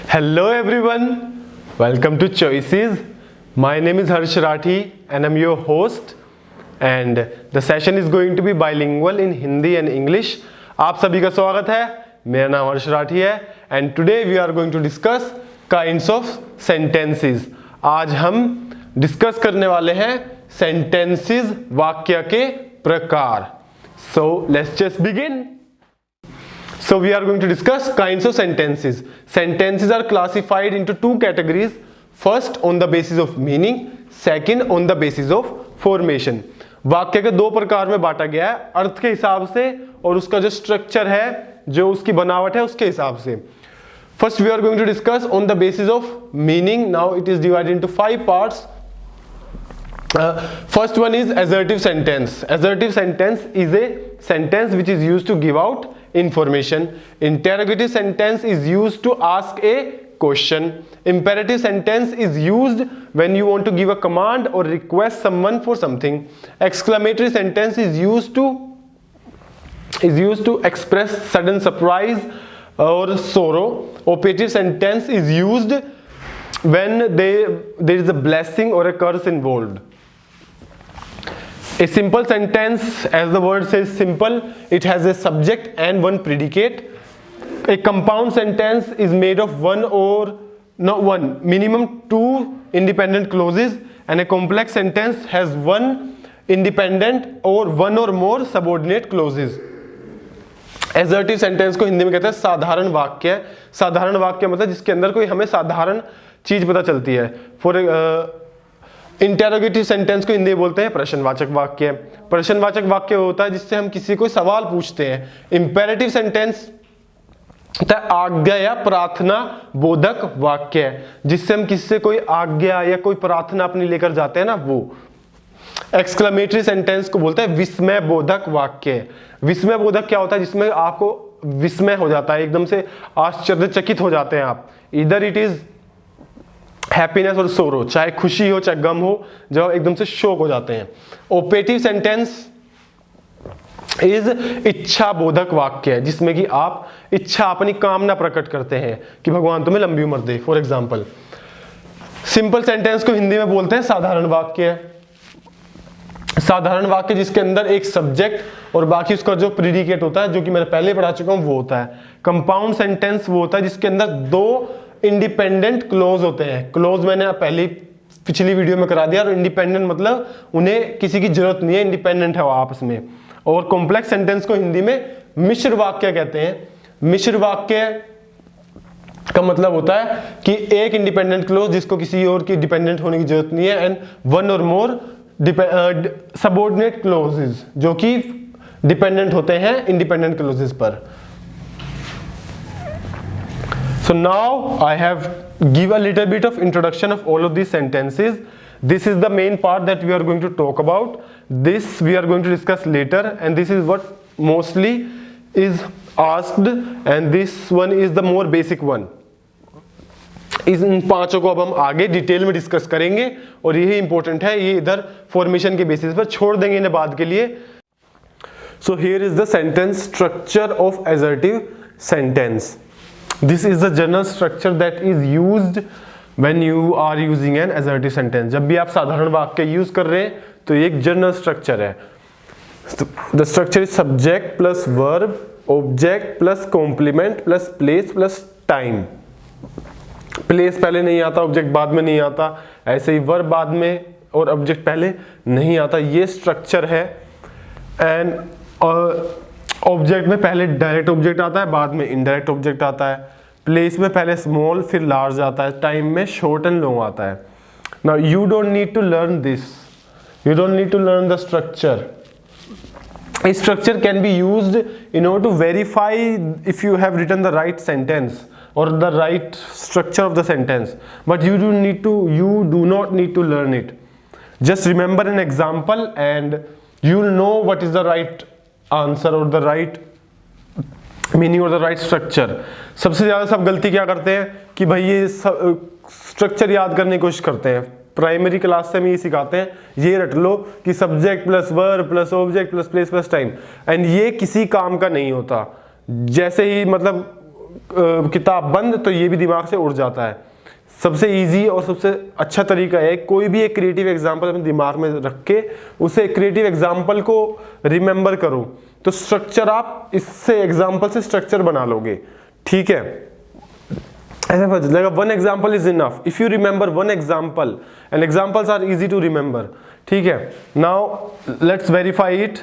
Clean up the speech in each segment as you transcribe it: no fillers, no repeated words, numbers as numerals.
Hello everyone, welcome to Choices. My name is Harsh Rathi and I'm your host and the session is going to be bilingual in Hindi and English. आप सभी का स्वागत है. मेरा नाम हर्ष राठी है and today we are going to discuss kinds of sentences. आज हम डिस्कस करने वाले हैं sentences, वाक्य के प्रकार. So let's just begin. So we are going to discuss kinds of sentences. Sentences are classified into two categories. First on the basis of meaning, second on the basis of formation. वाक्य के दो प्रकार में बांटा गया है, अर्थ के हिसाब से और उसका जो स्ट्रक्चर है, जो उसकी बनावट है उसके हिसाब से. First we are going to discuss on the basis of meaning. Now it is divided into 5 parts. First one is assertive sentence. Assertive sentence is a sentence which is used to give out information. Interrogative sentence is used to ask a question. Imperative sentence is used when you want to give a command or request someone for something. Exclamatory sentence is used to express sudden surprise or sorrow. Operative sentence is used when there is a blessing or a curse involved. A simple sentence, as the word says simple, it has a subject and one predicate. A compound sentence is made of minimum 2 independent clauses, and a complex sentence has one independent or one or more subordinate clauses. Assertive sentence को हिंदी में कहते हैं साधारण वाक्य. साधारण वाक्य मतलब जिसके अंदर कोई हमें साधारण चीज पता चलती है. इंटेरोगेटिव सेंटेंस को हिंदी में बोलते हैं प्रश्नवाचक वाक्य. प्रश्नवाचक वाक्य होता है जिससे हम किसी को सवाल पूछते हैं. इंपेरेटिव सेंटेंस आज्ञा या प्रार्थना बोधक वाक्य है, जिससे हम किसी से कोई आज्ञा या कोई प्रार्थना अपनी लेकर जाते हैं ना, वो. एक्सक्लेमेटरी सेंटेंस को बोलते हैं विस्मय बोधक वाक्य. विस्मय बोधक क्या होता है? जिसमें आपको विस्मय हो जाता है, एकदम से आश्चर्यचकित हो जाते हैं आप. इधर इट इज हैप्पीनेस और सोरो, चाहे खुशी हो चाहे गम हो, जब आप एकदम से शोक हो जाते हैं. ऑपरेटिव सेंटेंस इज इच्छा बोधक वाक्य है, जिसमें कि आप इच्छा, अपनी कामना प्रकट करते हैं कि भगवान तुम्हें लंबी उम्र दे, फॉर एग्जाम्पल. सिंपल सेंटेंस को हिंदी में बोलते हैं साधारण वाक्य. साधारण वाक्य जिसके अंदर एक सब्जेक्ट और बाकी उसका जो प्रीडिकेट होता है, जो कि मैंने पहले पढ़ा चुका हूं, वो होता है. कंपाउंड सेंटेंस वो होता है जिसके अंदर 2 इंडिपेंडेंट क्लोज होते हैं. क्लोज मैंने पिछली वीडियो में करा दिया. और इंडिपेंडेंट मतलब उन्हें किसी की जरूरत नहीं है, इंडिपेंडेंट है वो आपस में. और कॉम्प्लेक्स सेंटेंस को हिंदी में मिश्र वाक्य कहते हैं. मिश्र वाक्य का मतलब होता है कि एक इंडिपेंडेंट क्लोज जिसको किसी और की डिपेंडेंट होने की जरूरत नहीं है, एंड वन और मोर सबऑर्डिनेट क्लोजेस जो कि डिपेंडेंट होते हैं इंडिपेंडेंट क्लोजेस पर. So now I have give a little bit of introduction of all of these sentences. This is the main part that we are going to talk about. This we are going to discuss later, and this is what mostly is asked, and this one is the more basic one. इन पांचों को अब हम आगे detail में discuss करेंगे और यही important है. ये इधर फॉर्मेशन के बेसिस पर छोड़ देंगे इन्हें बाद के लिए. So here is the sentence structure of assertive sentence. This is the general structure that is used when you are using an assertive sentence. जब भी आप साधारण वाक्य यूज कर रहे हैं तो ये एक जनरल स्ट्रक्चर है. The structure is subject plus verb, object plus complement plus place plus time. Place पहले नहीं आता, ऑब्जेक्ट बाद में नहीं आता, ऐसे ही वर्ब बाद में और ऑब्जेक्ट पहले नहीं आता. ये स्ट्रक्चर है. एंड ऑब्जेक्ट में पहले डायरेक्ट ऑब्जेक्ट आता है, बाद में इनडायरेक्ट ऑब्जेक्ट आता है. प्लेस में पहले स्मॉल फिर लार्ज आता है. टाइम में शॉर्ट एंड लॉन्ग आता है. Now you don't need to learn this, you don't need to learn the structure. A structure can be used in order to verify if you have written the right sentence or the right structure of the sentence, but you do not need to learn it. Just remember an example and you'll know what is the right answer or the right meaning or the right structure. सबसे ज़्यादा सब गलती क्या करते हैं कि भाई ये स्ट्रक्चर याद करने की कोशिश करते हैं. प्राइमरी क्लास से हमें ये सिखाते हैं, ये रट लो कि subject plus verb plus object plus place plus time, and ये किसी काम का नहीं होता. जैसे ही मतलब किताब बंद, तो ये भी दिमाग से उड़ जाता है। सबसे इजी और सबसे अच्छा तरीका है कोई भी एक क्रिएटिव एग्जांपल अपने दिमाग में रख के उसे क्रिएटिव एग्जांपल को रिमेंबर करो, तो स्ट्रक्चर आप इससे एग्जांपल से स्ट्रक्चर बना लोगे। ठीक है, ऐसा पता चलेगा one example is enough if you remember one example, and examples are easy to remember. ठीक है, now let's verify it,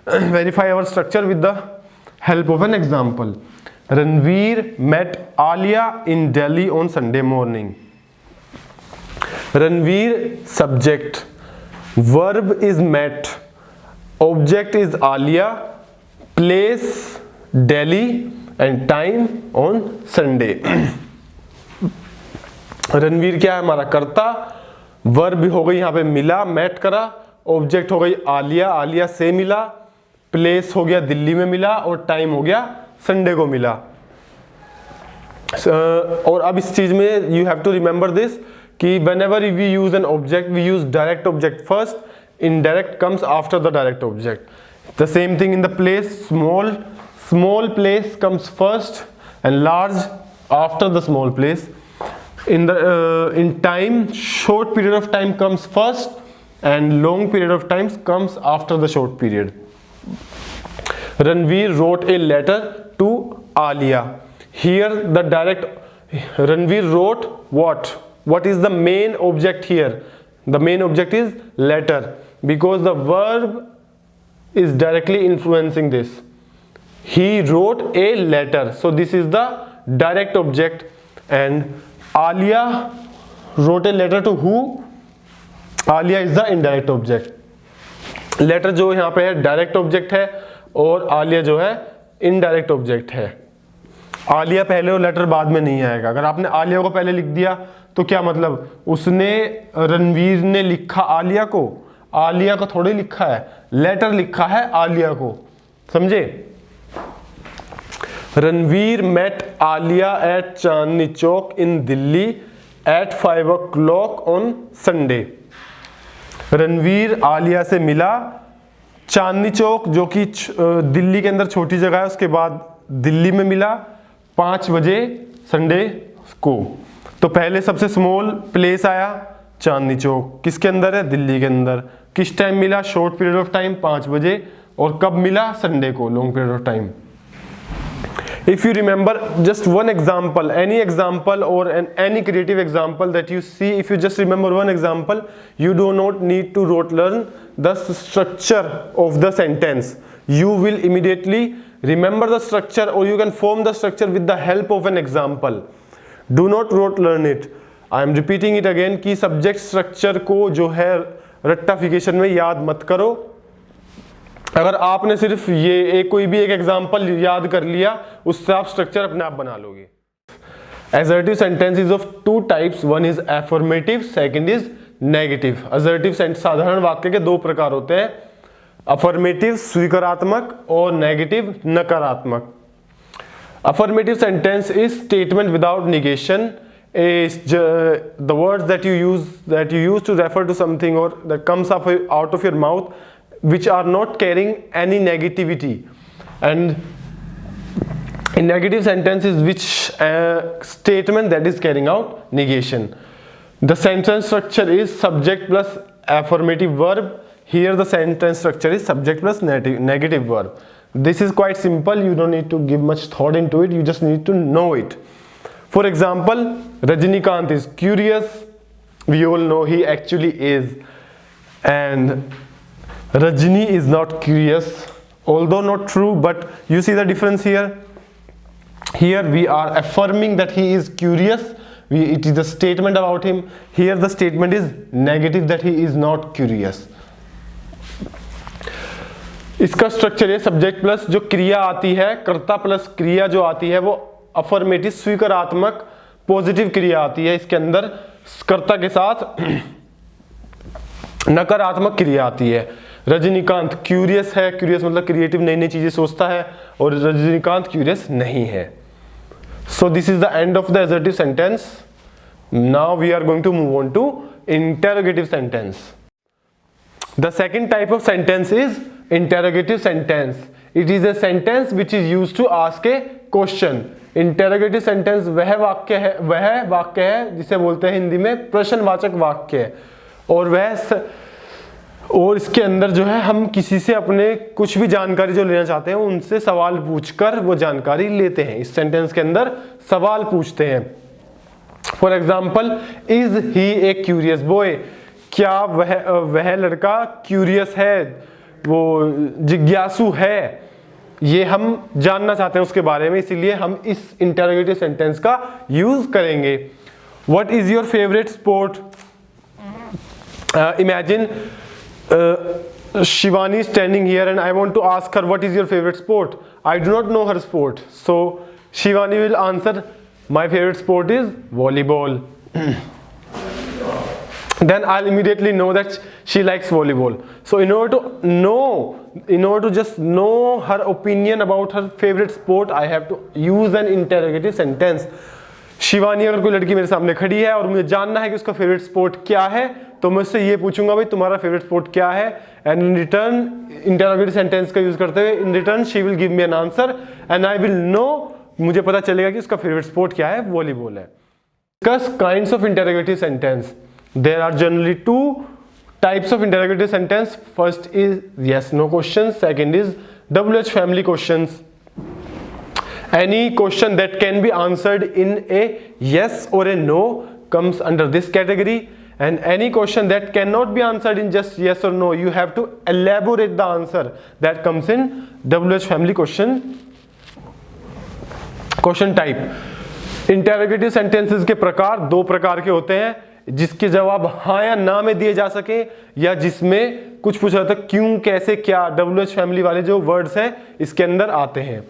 verify our structure with the help of an example. Ranveer met Alia in Delhi on Sunday morning. Ranveer subject, verb is met, object is Alia, place Delhi and time on Sunday. Ranveer क्या है हमारा कर्ता, verb हो गई यहाँ पे मिला, mat करा, ऑब्जेक्ट हो गई आलिया, आलिया से मिला, प्लेस हो गया दिल्ली में मिला, और टाइम हो गया संडे को मिला। और अब इस चीज में you have to remember this कि whenever we use an object we use direct object first, indirect comes after the direct object. The same thing in the place, small place comes first and large after the small place. In time, short period of time comes first and long period of time comes after the short period. Ranveer wrote a letter to Alia. Here the direct, Ranveer wrote what? What is the main object here? The main object is letter, because the verb is directly influencing this. He wrote a letter, so this is the direct object. And Alia wrote a letter to who? Alia is the indirect object. Latter जो यहाँ पे है direct object है और आलिया जो है indirect object है। आलिया पहले और लेटर बाद में नहीं आएगा। अगर आपने आलिया को पहले लिख दिया तो क्या मतलब, उसने रणवीर ने लिखा आलिया को, आलिया को थोड़ी लिखा है, लेटर लिखा है आलिया को, समझे। Ranveer met Alia at Chandni Chowk in Delhi at 5 o'clock on Sunday. Ranveer Alia से मिला चांदनी चौक, जो कि दिल्ली के अंदर छोटी जगह है, उसके बाद दिल्ली में मिला 5 बजे संडे को। तो पहले सबसे स्मॉल प्लेस आया चांदनी चौक, किसके अंदर है, दिल्ली के अंदर। किस टाइम मिला, शॉर्ट पीरियड ऑफ टाइम 5 बजे, और कब मिला, संडे को, long period of time. If you remember just one example, any example or any creative example that you see, if you just remember one example, you do not need to rote learn the structure of the sentence. You will immediately remember the structure, or you can form the structure with the help of an example. Do not rote learn it. I am repeating it again कि subject structure को जो है रट्टाफिकेशन में याद मत करो। अगर आपने सिर्फ ये कोई भी एक एग्जांपल याद कर लिया, उससे आप स्ट्रक्चर अपने आप बना लोगे। Assertive sentence is of 2 types. One is affirmative, second is negative. Assertive sentence साधारण वाक्य के 2 प्रकार होते हैं, affirmative स्वीकारात्मक और negative नकारात्मक। Affirmative sentence is statement without negation. The words that you use to refer to something or that comes out of your mouth, which are not carrying any negativity. And in negative sentences, which statement that is carrying out negation. The sentence structure is subject plus affirmative verb. Here the sentence structure is subject plus negative verb. This is quite simple, you don't need to give much thought into it, you just need to know it. For example, Rajinikanth is curious, we all know he actually is, and Rajini is not curious, although not true, but you see the difference here. Here we are affirming that he is curious, it is a statement about him. Here the statement is negative, that he is not curious. इसका structure है subject plus जो क्रिया आती है, कर्ता plus क्रिया जो आती है वो अफर्मेटिव स्वीकारात्मक पॉजिटिव क्रिया आती है। इसके अंदर कर्ता के साथ नकारात्मक क्रिया आती है। रजनीकांत क्यूरियस है, क्यूरियस मतलब क्रिएटिव नई नई चीजें सोचता है, और रजनीकांत क्यूरियस नहीं है। So this is the end of the assertive sentence. Now we are going to move on to interrogative sentence. The second type of sentence is interrogative sentence. It is a sentence which is used to ask a question. Interrogative sentence वह वाक्य है जिसे बोलते हैं हिंदी में प्रश्नवाचक वाक्य, और इसके अंदर जो है हम किसी से अपने कुछ भी जानकारी जो लेना चाहते हैं उनसे सवाल पूछकर वो जानकारी लेते हैं। इस सेंटेंस के अंदर सवाल पूछते हैं। For example, is he A curious boy, क्या वह लड़का क्यूरियस है, वो जिज्ञासु है, ये हम जानना चाहते हैं उसके बारे में, इसीलिए हम इस इंटरोगेटिव सेंटेंस का यूज करेंगे। What is your favourite sport? Imagine Shivani is standing here and I want to ask her what is your favorite sport. I do not know her sport, so Shivani will answer, my favorite sport is volleyball. Then I'll immediately know that she likes volleyball. So in order to just know her opinion about her favorite sport, I have to use an interrogative sentence. Shivani अगर कोई लड़की मेरे सामने खड़ी है और मुझे जानना है कि उसका फेवरेट स्पोर्ट क्या है, तो मैं उससे ये पूछूंगा, भाई तुम्हारा फेवरेट स्पोर्ट क्या है, and in return interrogative sentence का यूज करते हुए in return she will give me an answer and I will know, मुझे पता चलेगा कि उसका फेवरेट स्पोर्ट क्या है, वॉलीबॉल है। Discuss kinds of interrogative sentence. There are generally two types of interrogative sentence. First is yes no question, second is WH family questions. Any question that can be answered in a yes or a no comes under this category, and any question that cannot be answered in just yes or no, you have to elaborate the answer, that comes in WH family question type. Interrogative sentences के प्रकार दो प्रकार के होते हैं, जिसके जवाब हाँ या ना में दिए जा सके, या जिसमें कुछ पूछा जाता है क्यों, कैसे, क्या। WH फैमिली वाले जो वर्ड्स हैं इसके अंदर आते हैं।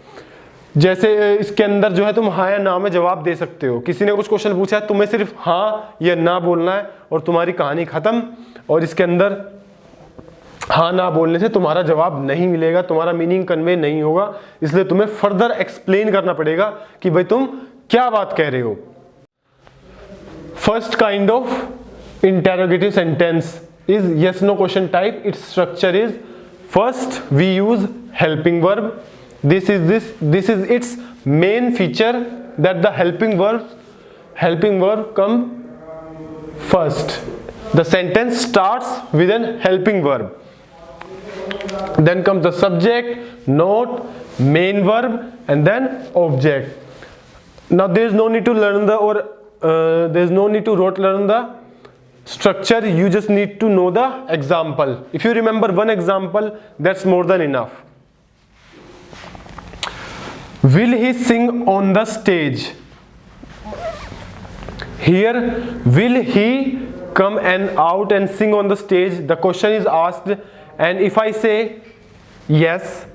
जैसे इसके अंदर जो है तुम हाँ या ना में जवाब दे सकते हो। किसी ने कुछ क्वेश्चन पूछा है, तुम्हें सिर्फ हाँ या ना बोलना है और तुम्हारी कहानी खत्म। और इसके अंदर हाँ ना बोलने से तुम्हारा जवाब नहीं मिलेगा, तुम्हारा मीनिंग कन्वे नहीं होगा, इसलिए तुम्हें फर्दर एक्सप्लेन करना पड़ेगा कि भाई तुम क्या बात कह रहे हो। First kind of interrogative sentence is yes no question type. Its structure is, first we use helping verb. This is its main feature, that the helping verb come first. The sentence starts with an helping verb. Then comes the subject, note, main verb, and then object. Now there is no need to learn the structure. You just need to know the example. If you remember one example, that's more than enough. Will he sing on the stage? Here, will he come and out and sing on the stage? The question is asked, and if I say yes,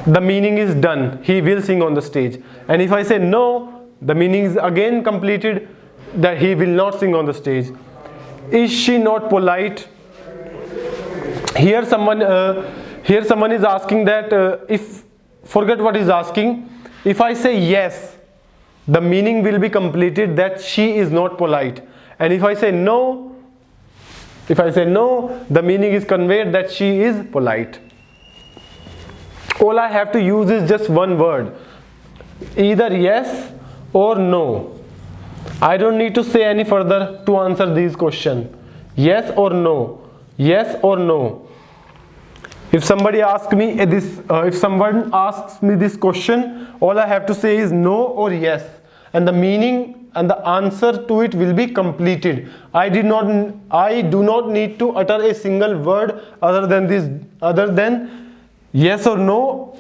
the meaning is done. He will sing on the stage. And if I say no, the meaning is again completed, that he will not sing on the stage. Is she not polite? Here someone is asking that if, forget what is asking. If I say yes, the meaning will be completed, that she is not polite. And if I say no, the meaning is conveyed, that she is polite. All I have to use is just one word, either yes or no. I don't need to say any further to answer these questions. Yes or no, yes or no. If somebody asks me if someone asks me this question, all I have to say is no or yes, and the meaning and the answer to it will be completed. I do not need to utter a single word other than yes or no.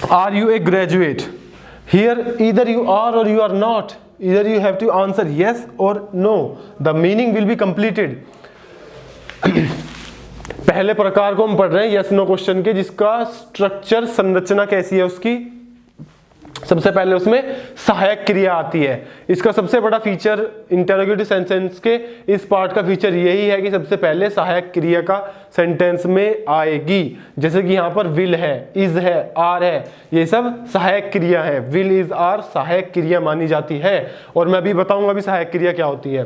Are you a graduate? Here, either you are or you are not. Either you have to answer yes or no. The meaning will be completed. पहले प्रकार को हम पढ़ रहे हैं yes no question के, जिसका structure, संरचना कैसी है उसकी। सबसे पहले उसमें सहायक क्रिया आती है। इसका सबसे बड़ा फीचर इंटरोगेटिव सेंटेंस के इस पार्ट का फीचर यही है कि सबसे पहले सहायक क्रिया का सेंटेंस में आएगी। जैसे कि यहाँ पर विल है, इज है, आर है, ये सब सहायक क्रिया है। विल, इज, आर सहायक क्रिया मानी जाती है, और मैं अभी बताऊंगा भी सहायक क्रिया क्या होती है।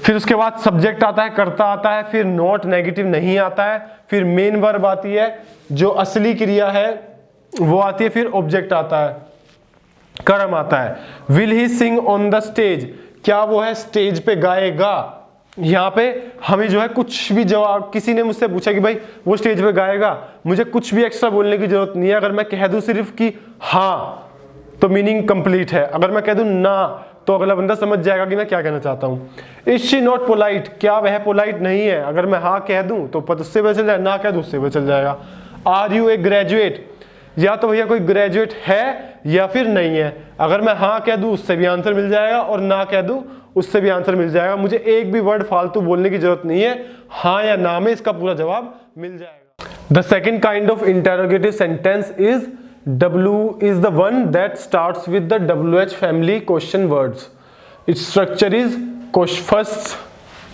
फिर उसके बाद सब्जेक्ट आता है, कर्ता आता है, फिर नॉट, नेगेटिव नहीं आता है, फिर मेन वर्ब आती है जो असली क्रिया है वो आती है, फिर ऑब्जेक्ट आता है, कर्म आता है। Will he sing on the stage, क्या वो है स्टेज पे गाएगा। यहाँ पे हमें जो है कुछ भी जवाब, किसी ने मुझसे पूछा कि भाई वो स्टेज पे गाएगा, मुझे कुछ भी एक्स्ट्रा बोलने की जरूरत नहीं है। अगर मैं कह दूं सिर्फ कि हाँ तो मीनिंग कंप्लीट है, अगर मैं कह दूं ना तो अगला बंदा समझ जाएगा कि मैं क्या कहना चाहता हूँ। इज शी नॉट पोलाइट, क्या वह पोलाइट नहीं है। अगर मैं हाँ कह दूं तो उससे पता चल जाएगा, ना कह दूं उससे पता चल जाएगा। आर यू ए ग्रेजुएट, या तो भैया कोई ग्रेजुएट है या फिर नहीं है। अगर मैं हाँ कह दूं उससे भी आंसर मिल जाएगा और ना कह दूं उससे भी आंसर मिल जाएगा। मुझे एक भी वर्ड फालतू बोलने की जरूरत नहीं है, हाँ या ना में इसका पूरा जवाब मिल जाएगा। The second kind of interrogative sentence is W is the one that starts with the WH family question words. Its structure is first,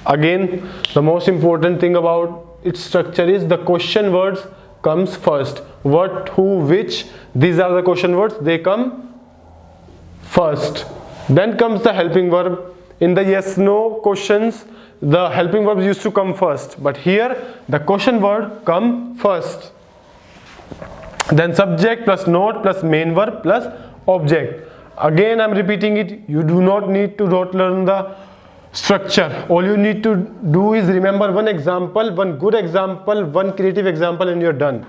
again the most important thing about its structure is the question words comes first. What, who, which, these are the question words, they come first. Then comes the helping verb. In the yes no questions the helping verbs used to come first, but here the question word come first. Then subject plus note plus main verb plus object. Again I'm repeating it, you do not need to learn the structure. All you need to do is remember one example, one good example, one creative example, and you're done.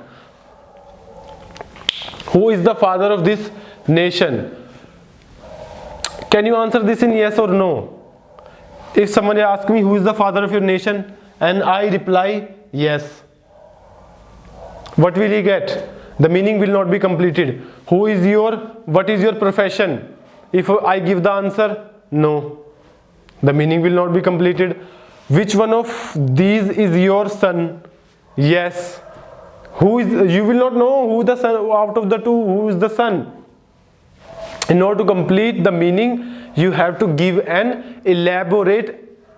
Who is the father of this nation? Can you answer this in yes or no? If someone asks me who is the father of your nation and I reply yes, what will he get? The meaning will not be completed. What is your profession? If I give the answer no, the meaning will not be completed. Which one of these is your son? Yes. You will not know who the son out of the two, who is the son. In order to complete the meaning, you have to give an elaborate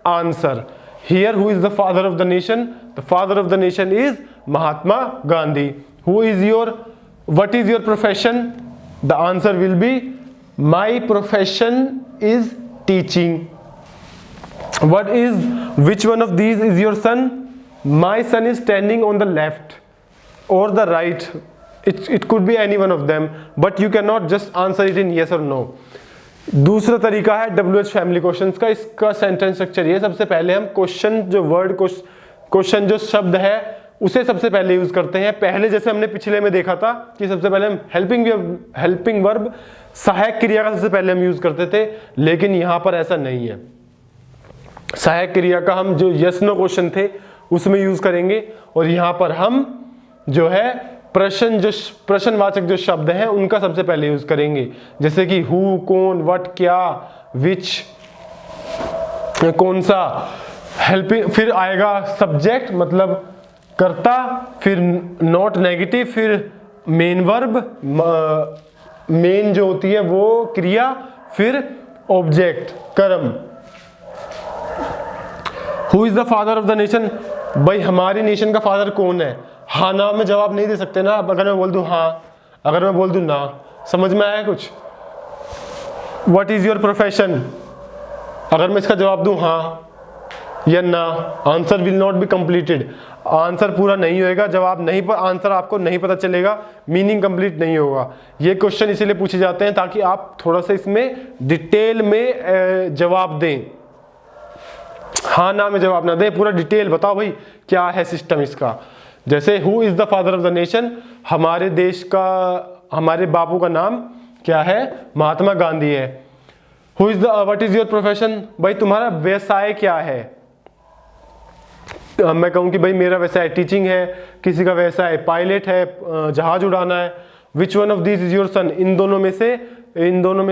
answer. Here, who is the father of the nation? The father of the nation is Mahatma Gandhi. What is your profession? The answer will be my profession is teaching. Which one of these is your son? My son is standing on the left or the right. It could be any one of them, but you cannot just answer it in yes or no. दूसरा तरीका है WH family questions का। इसका sentence structure ये, सबसे पहले हम question जो शब्द है उसे सबसे पहले यूज करते हैं। पहले जैसे हमने पिछले में देखा था कि सबसे पहले हम हेल्पिंग वर्ब, सहायक क्रिया का सबसे पहले हम यूज करते थे, लेकिन यहां पर ऐसा नहीं है। सहायक क्रिया का हम जो यस नो क्वेश्चन थे उसमें यूज करेंगे, और यहां पर हम जो है प्रश्नवाचक जो शब्द हैं उनका सबसे पहले यूज करेंगे, जैसे कि हु, कौन, व्हाट, क्या, विच, कौन सा। हेल्पिंग, फिर आएगा सब्जेक्ट मतलब कर्ता, फिर नॉट नेगेटिव, फिर मेन वर्ब, मेन जो होती है वो क्रिया, फिर ऑब्जेक्ट कर्म। Who is the father of the nation? भाई हमारी नेशन का फादर कौन है? हाँ ना में जवाब नहीं दे सकते ना। अगर मैं बोल दूं हाँ, अगर मैं बोल दूं ना, समझ में आया कुछ? What is your profession? अगर मैं इसका जवाब दूं हाँ या ना, answer will not be completed. Answer पूरा नहीं होएगा, जवाब नहीं पर आंसर आपको नहीं पता चलेगा, मीनिंग कंप्लीट नहीं होगा। ये क्वेश्चन इसीलिए पूछे जाते हैं ताकि आप थोड़ा सा इसमें डिटेल में जवाब दें, हाँ ना में जवाब ना दें, पूरा डिटेल बताओ भाई क्या है सिस्टम इसका। जैसे who is the father of the nation, हमारे देश का, हमारे बापू का नाम क्या है? महात्मा गांधी है। What is your profession? भाई तुम्हारा व्यवसाय क्या है? मैं कहूँ कि भाई मेरा व्यवसाय टीचिंग है, किसी का व्यवसाय पायलट है, जहाज उड़ाना है। Which one of this is your son? इन दोनों में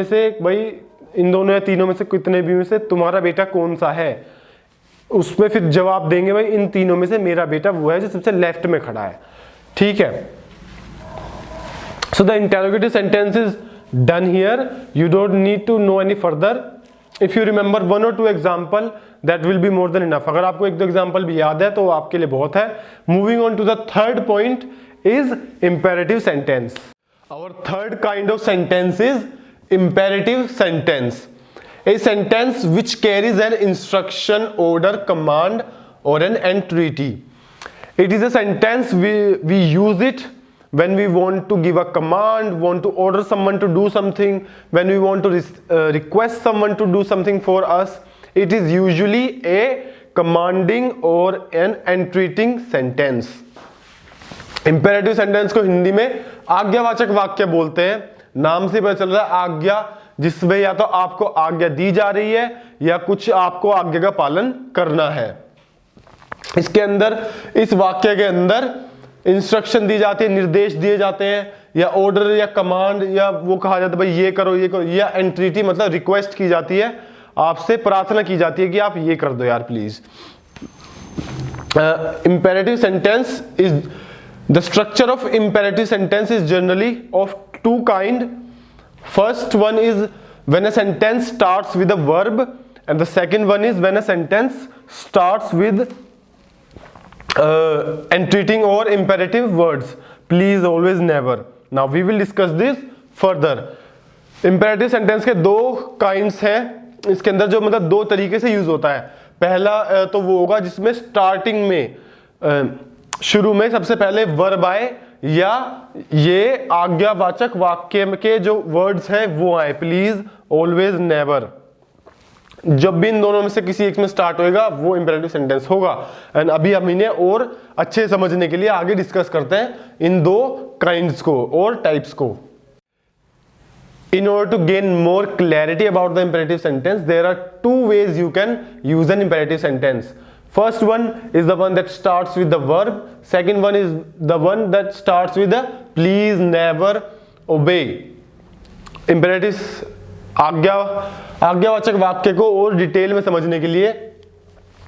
से भाई इन दोनों या तीनों में से कितने भी में से तुम्हारा बेटा कौन सा है? उसमें फिर जवाब देंगे भाई इन तीनों में से मेरा बेटा वो है जो सबसे लेफ्ट में खड़ा है। ठीक है, so the interrogative sentence is done here, you don't need to know any further. If you remember 1 or 2 example that will be more than enough. अगर आपको 1-2 एग्जाम्पल भी याद है तो आपके लिए बहुत है। Moving on to the third point is imperative sentence. Our third kind of sentence is imperative sentence, a sentence which carries an instruction, order, command or an entreaty. It is a sentence we use it when we want to give a command, want to order someone to do something, when we want to request someone to do something for us, it is usually a commanding or an entreating sentence. Imperative sentence को हिंदी में आज्ञावाचक वाक्य बोलते हैं. नाम से पता चल रहा है आज्ञा, जिसमें या तो आपको आज्ञा दी जा रही है या कुछ आपको आज्ञा का पालन करना है. इसके अंदर, इस वाक्य के अंदर इंस्ट्रक्शन दी जाती है, निर्देश दिए जाते हैं, या ऑर्डर या कमांड, या वो कहा जाता है भाई ये करो ये करो, या एंट्रीटी मतलब रिक्वेस्ट की जाती है, आपसे प्रार्थना की जाती है कि आप ये कर दो यार please. Imperative sentence is the structure of imperative sentence is generally of two kind. First one is when a sentence starts with a verb and the second one is when a sentence starts with entreating or imperative words. Please, always, never. Now we will discuss this further. Imperative sentence के दो kinds हैं. इसके अंदर जो मतलब दो तरीके से यूज होता है. पहला तो वो होगा जिसमें स्टार्टिंग में शुरू में सबसे पहले वर्ब आए या ये आज्ञावाचक वाक्य के जो वर्ड्स हैं वो आए. Please, always, never. जब भी इन दोनों में से किसी एक में स्टार्ट होएगा वो इंपेरेटिव सेंटेंस होगा. एंड अभी हम इन्हें और अच्छे समझने के लिए आगे डिस्कस करते हैं इन दो काइंड्स को और टाइप्स को. In order to gain more clarity about the imperative sentence, there are two ways you can use an imperative sentence. First one is the one that starts with the verb. Second one is the one that starts with the please, never, obey. Imperative आज्ञावाचक वाक्य को और detail में समझने के लिए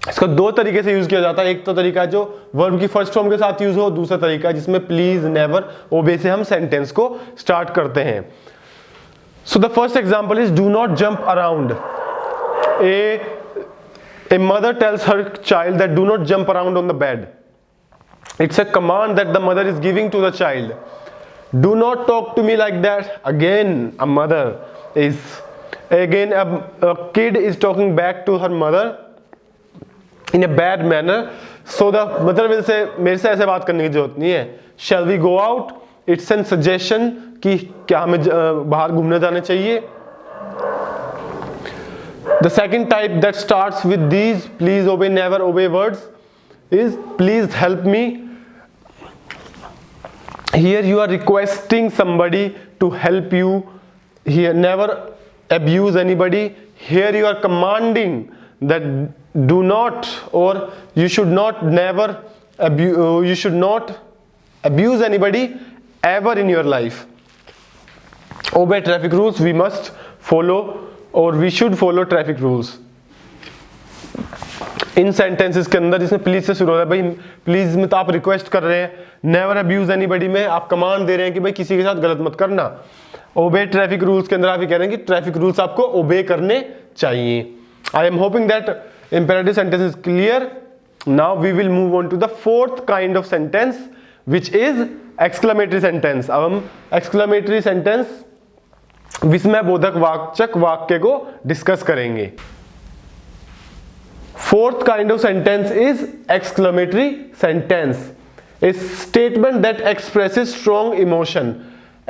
इसको दो तरीके से यूज किया जाता है. एक तो तरीका जो वर्ब की फर्स्ट फॉर्म के साथ यूज हो, दूसरा तरीका जिसमें प्लीज, नेवर, ओबे से हम सेंटेंस को स्टार्ट करते हैं. So the first example is do not jump around. A mother tells her child that do not jump around on the bed. It's a command that the mother is giving to the child. Do not talk to me like that. Again, a mother is a kid is talking back to her mother in a bad manner. So the mother will say, मेरे से ऐसे बात करने की जरूरत नहीं है. Shall we go out? It's a suggestion कि क्या हमें बाहर घूमने जाने चाहिए. The second type that starts with these please, obey, never, obey words is please help me. Here you are requesting somebody to help you. Here, never abuse anybody. Here you are commanding that do not, or you should not never abuse, you should not abuse anybody ever in your life. Obey traffic rules. We must follow, or we should follow traffic rules. In sentences के अंदर जिसमें please से शुरू होता है, भाई please में तो आप रिक्वेस्ट कर रहे हैं. नेवर अब्यूज एनीबडी में आप कमांड दे रहे हैं कि भाई किसी के साथ गलत मत करना. ओबे ट्रैफिक रूल्स के अंदर आप ये कह रहे हैं कि ट्रैफिक रूल्स आपको ओबे करने चाहिए. I am hoping that imperative sentence is clear. Now we will move on to the fourth kind of sentence which is exclamatory sentence. अब हम एक्सक्लेमेटरी सेंटेंस विस्मयबोधक वाचक वाक्य को डिस्कस करेंगे. Fourth kind of sentence is exclamatory sentence. A statement that expresses strong emotion.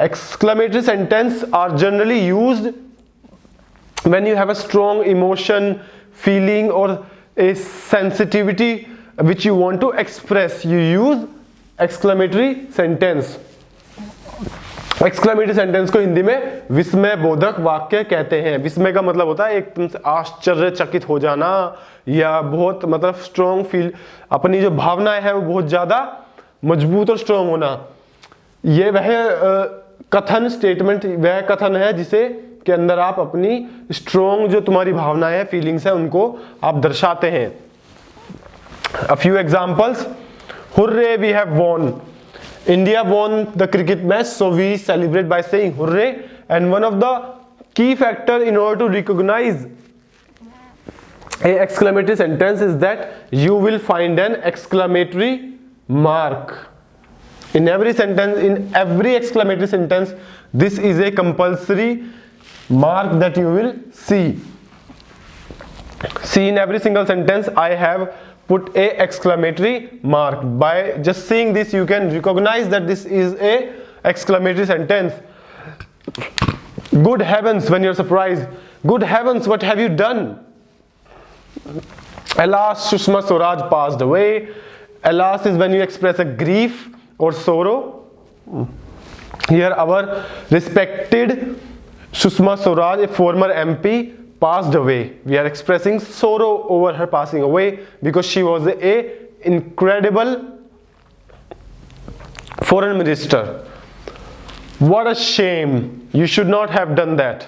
Exclamatory sentence are generally used when you have a strong emotion, feeling, or a sensitivity which you want to express. You use exclamatory sentence. Exclamatory sentence को हिंदी में विस्मय बोधक वाक्य कहते हैं. विस्मय का मतलब होता है एकदम से आश्चर्यचकित हो जाना या बहुत मतलब स्ट्रॉन्ग फील, अपनी जो भावनाएं है वो बहुत ज्यादा मजबूत और स्ट्रॉन्ग होना. ये वह कथन स्टेटमेंट वह कथन है जिसे के अंदर आप अपनी स्ट्रॉन्ग जो तुम्हारी भावनाएं हैं, फीलिंग्स है, उनको आप दर्शाते हैं. A few examples. Hurray, we have won. India won the cricket match, so we celebrate by saying hooray. And one of the key factor in order to recognize a exclamatory sentence is that you will find an exclamatory mark in every sentence. In every exclamatory sentence, this is a compulsory mark that you will see. In every single sentence I have put a exclamatory mark. By just seeing this you can recognize that this is a exclamatory sentence. Good heavens, when you're surprised, good heavens, what have you done? Alas, Sushma Swaraj passed away. Alas is when you express a grief or sorrow. Here our respected Sushma Swaraj, a former MP, passed away. We are expressing sorrow over her passing away because she was a incredible foreign minister. What a shame, you should not have done that.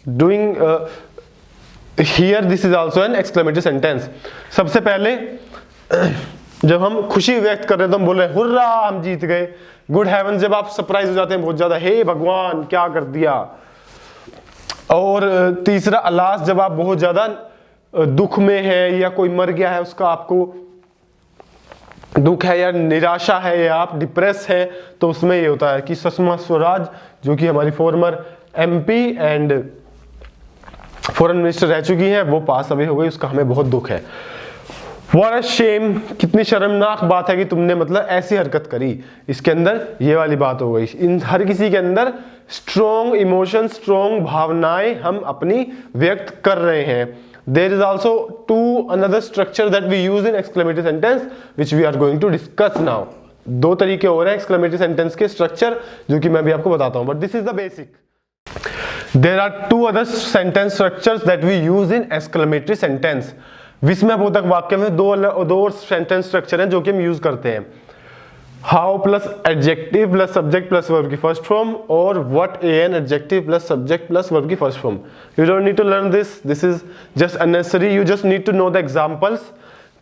Doing here this is also an exclamatory sentence. सबसे पहले जब हम खुशी व्यक्त कर रहे हैं तो हम बोल रहे हैं हुर्रा हम जीत गए. गुड हेवंस जब आप सरप्राइज हो जाते हैं बहुत ज्यादा, हे भगवान क्या कर दिया. और तीसरा अलास जब आप बहुत ज्यादा दुख में है या कोई मर गया है उसका आपको दुख है या निराशा है या आप डिप्रेस है, तो उसमें ये होता है कि सुषमा स्वराज जो कि हमारी farmer MP and foreign minister रह चुकी हैं वो पास अवे हो गई, उसका हमें बहुत दुख है. What a shame, कितनी शर्मनाक बात है कि तुमने मतलब ऐसी हरकत करी. इसके अंदर ये वाली बात हो गई. इन हर किसी के अंदर स्ट्रॉन्ग इमोशन, स्ट्रॉन्ग भावनाएं हम अपनी व्यक्त कर रहे हैं. There is also another structure that we use in exclamatory sentence which we are going to discuss now. दो तरीके हो रहे हैं exclamatory sentence के स्ट्रक्चर जो कि मैं भी आपको बताता हूं, but this is the basic. There are two other sentence structures that we use in exclamatory sentence. विस्मयबोधक वाक्य में दो और सेंटेंस स्ट्रक्चर हैं जो कि हम यूज करते हैं. How plus adjective plus subject plus verb की फर्स्ट फॉर्म और what an adjective plus subject plus verb की first form. You don't need to learn this is just unnecessary. You just need to know the examples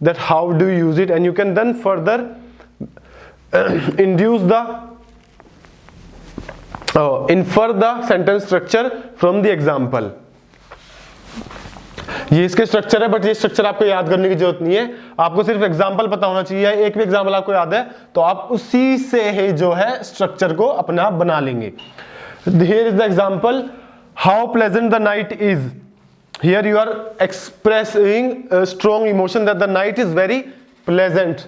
that how do use it and you can then further induce the infer the sentence structure from the example. ये इसके structure है, but ये structure आपको याद करने की जरूरत नहीं है. आपको सिर्फ एग्जांपल पता होना चाहिए. एक भी एग्जांपल आपको याद है तो आप उसी से ही जो है स्ट्रक्चर को अपने आप बना लेंगे. Here is the example. How pleasant the night is. Here you are expressing a strong emotion that the night is very pleasant.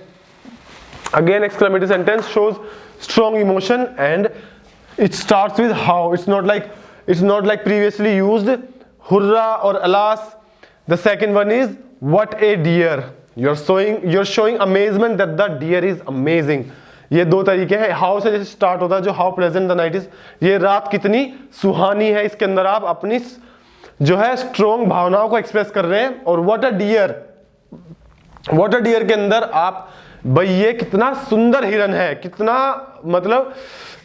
Again, exclamatory sentence shows strong emotion and it starts with how. It's not like previously used hurrah or alas. The second one is what a dear. You're showing amazement that the dear is amazing. ये दो तरीके हैं. how से जैसे start होता है जो how pleasant the night is, ये रात कितनी सुहानी है, इसके अंदर आप अपनी जो है स्ट्रॉन्ग भावनाओं को एक्सप्रेस कर रहे हैं. और what a dear के अंदर आप भाई ये कितना सुंदर हिरन है, कितना मतलब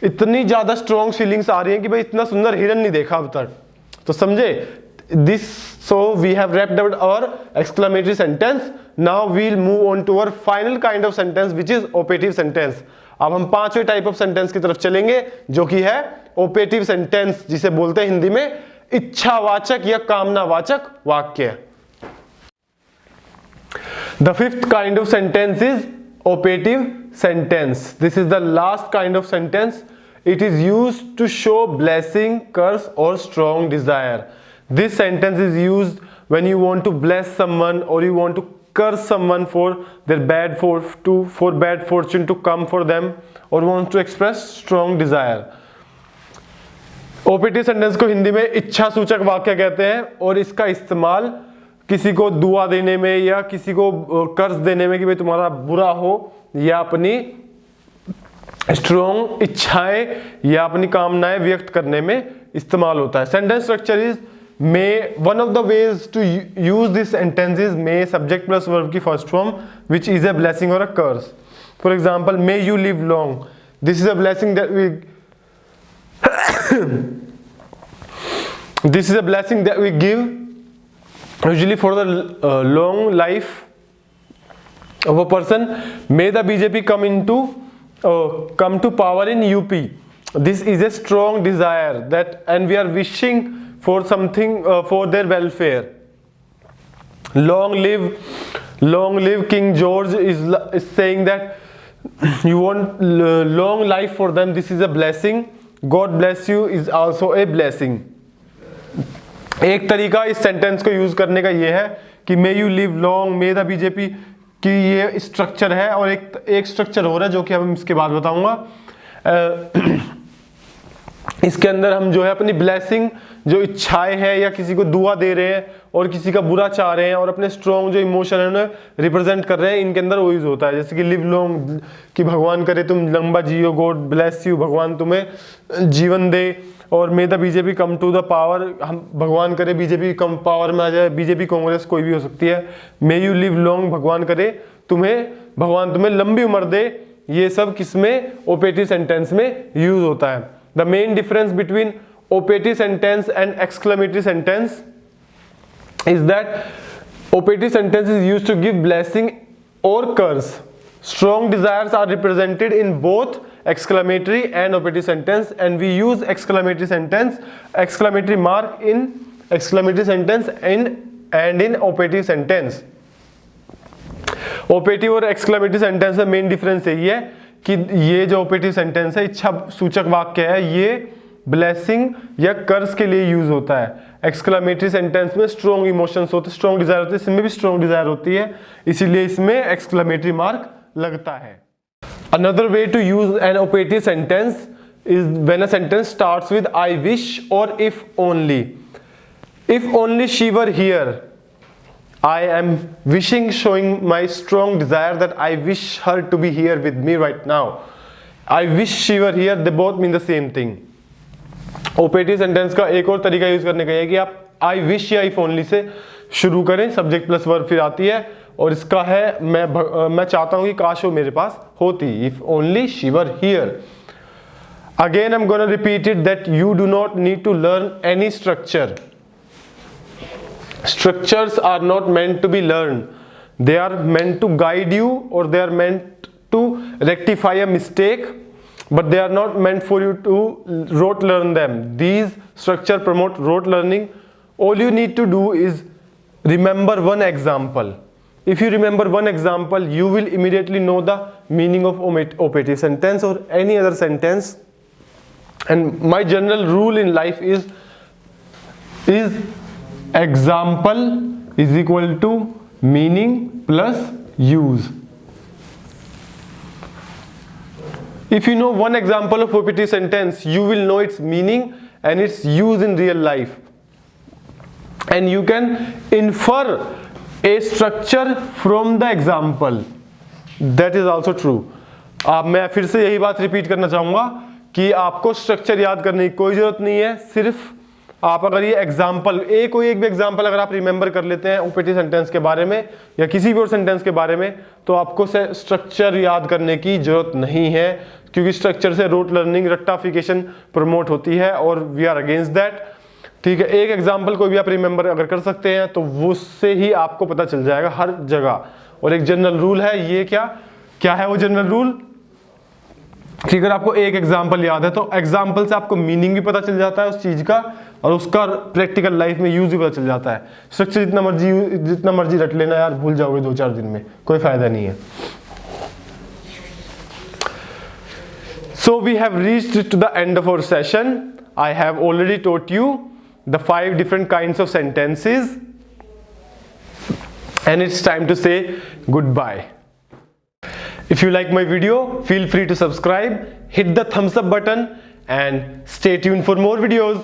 इतनी ज्यादा स्ट्रॉन्ग फीलिंग्स आ रही हैं कि भाई इतना सुंदर हिरन नहीं देखा अब तक. तो समझे this. So we have wrapped up our exclamatory sentence. Now we'll move on to our final kind of sentence which is operative sentence. अब हम पांचवें टाइप ऑफ सेंटेंस की तरफ चलेंगे जो कि है operative sentence, जिसे बोलते हैं हिंदी में इच्छावाचक या कामनावाचक वाक्य. The fifth kind of sentence is operative sentence. This is the last kind of sentence. It is used to show blessing, curse or strong desire. This sentence is used when you want to bless someone or you want to curse someone for their bad fortune to come for them or want to express strong desire. Operative sentence को हिंदी में इच्छा सूचक वाक्य कहते हैं और इसका इस्तेमाल किसी को दुआ देने में या किसी को कर्ज देने में कि भाई तुम्हारा बुरा हो या अपनी स्ट्रॉन्ग इच्छाएं या अपनी कामनाएं व्यक्त करने में इस्तेमाल होता है. Sentence structure is may. One of the ways to use this sentence is may subject plus verb की first form which is a blessing or a curse. For example, may you live long. This is a blessing that we this is a blessing that we give usually for the long life of a person. May the BJP come to power in UP. This is a strong desire that and we are wishing for something for their welfare. Long live King George is saying that you want long life for them. This is a blessing. God bless you is also a blessing. एक तरीका इस sentence को use करने का ये है कि may you live long, may the BJP कि ये स्ट्रक्चर है और एक स्ट्रक्चर हो रहा है जो कि हम इसके बाद बताऊंगा। इसके अंदर हम जो है अपनी ब्लेसिंग, जो इच्छाएं हैं या किसी को दुआ दे रहे हैं और किसी का बुरा चाह रहे हैं और अपने स्ट्रॉन्ग जो इमोशन है उन्हें रिप्रेजेंट कर रहे हैं, इनके अंदर वो यूज होता है। जैसे कि लिव लॉन्ग, कि भगवान करे तुम लंबा जियो, गॉड ब्लेस यू, भगवान तुम्हें जीवन दे, और may the BJP come to the power, हम भगवान करे बीजेपी कम पावर में आ जाए, बीजेपी कांग्रेस कोई भी हो सकती है। मे यू लिव लॉन्ग, भगवान करे भगवान तुम्हें लंबी उम्र दे। ये सब किसमें? ओपेटिव सेंटेंस में यूज होता है। The main difference between operative sentence and exclamatory sentence is that operative sentence is used to give blessing or curse. Strong desires are represented in both exclamatory and operative sentence, and we use exclamatory mark in exclamatory sentence and in operative sentence. Operative और exclamatory sentence में main difference यही है कि ये जो operative sentence है, इच्छा सूचक वाक्य है, ये ब्लेसिंग या कर्ज के लिए यूज होता है। एक्सक्लेमेटरी सेंटेंस में स्ट्रॉन्ग इमोशंस होते हैं, स्ट्रॉन्ग डिजायर होते हैं, इसमें भी स्ट्रॉन्ग डिजायर होती है, इसीलिए इसमें एक्सक्लेमेटरी मार्क लगता है। Another way to use an operative sentence is when a sentence starts with I wish और if only. If only she were here, I am wishing, showing my strong desire that I wish her to be here with me right now. I wish she were here, they both mean the same thing. Operative sentence का एक और तरीका use करने का है कि आप I wish या इफ ओनली से शुरू करें, सब्जेक्ट प्लस वर्ब फिर आती है, और इसका है मैं चाहता हूं कि काश वो मेरे पास होती, if only she were here. Again I am gonna repeat it that you do not need to learn any structure. Structures are not meant to be learned. They are meant to guide you, or they are meant to rectify a mistake, but they are not meant for you to rote learn them. These structure promote rote learning. All you need to do is remember one example. If you remember one example, you will immediately know the meaning of operative sentence or any other sentence. And my general rule in life is example is equal to meaning plus use. If you know one example of operative sentence, you will know its meaning and its use in real life, and you can infer a structure from the example. That is also true. मैं फिर से यही बात repeat करना चाहूंगा कि आपको structure याद करने की कोई जरूरत नहीं है। सिर्फ आप अगर ये एग्जाम्पल, कोई एक भी एग्जाम्पल अगर आप रिमेंबर कर लेते हैं ऑपरेटिव सेंटेंस के बारे में या किसी भी और सेंटेंस के बारे में, तो आपको स्ट्रक्चर याद करने की जरूरत नहीं है, क्योंकि स्ट्रक्चर से रोट लर्निंग, रट्टाफिकेशन प्रमोट होती है और वी आर अगेंस्ट दैट। ठीक है, एक एग्जाम्पल कोई भी आप रिमेंबर अगर कर सकते हैं तो उससे ही आपको पता चल जाएगा हर जगह। और एक जनरल रूल है, ये क्या है वो जनरल रूल कि अगर आपको एक एग्जाम्पल याद है तो एग्जाम्पल से आपको मीनिंग भी पता चल जाता है उस चीज का, और उसका प्रैक्टिकल लाइफ में यूज भी पता चल जाता है। स्ट्रक्चर जितना मर्जी रट लेना यार, भूल जाओगे 2-4 दिन में, कोई फायदा नहीं है। So we have reached to the end of our session. I have already taught you the 5 different kinds of sentences, and it's time to say goodbye. If you like my video, feel free to subscribe, hit the thumbs up button, and stay tuned for more videos.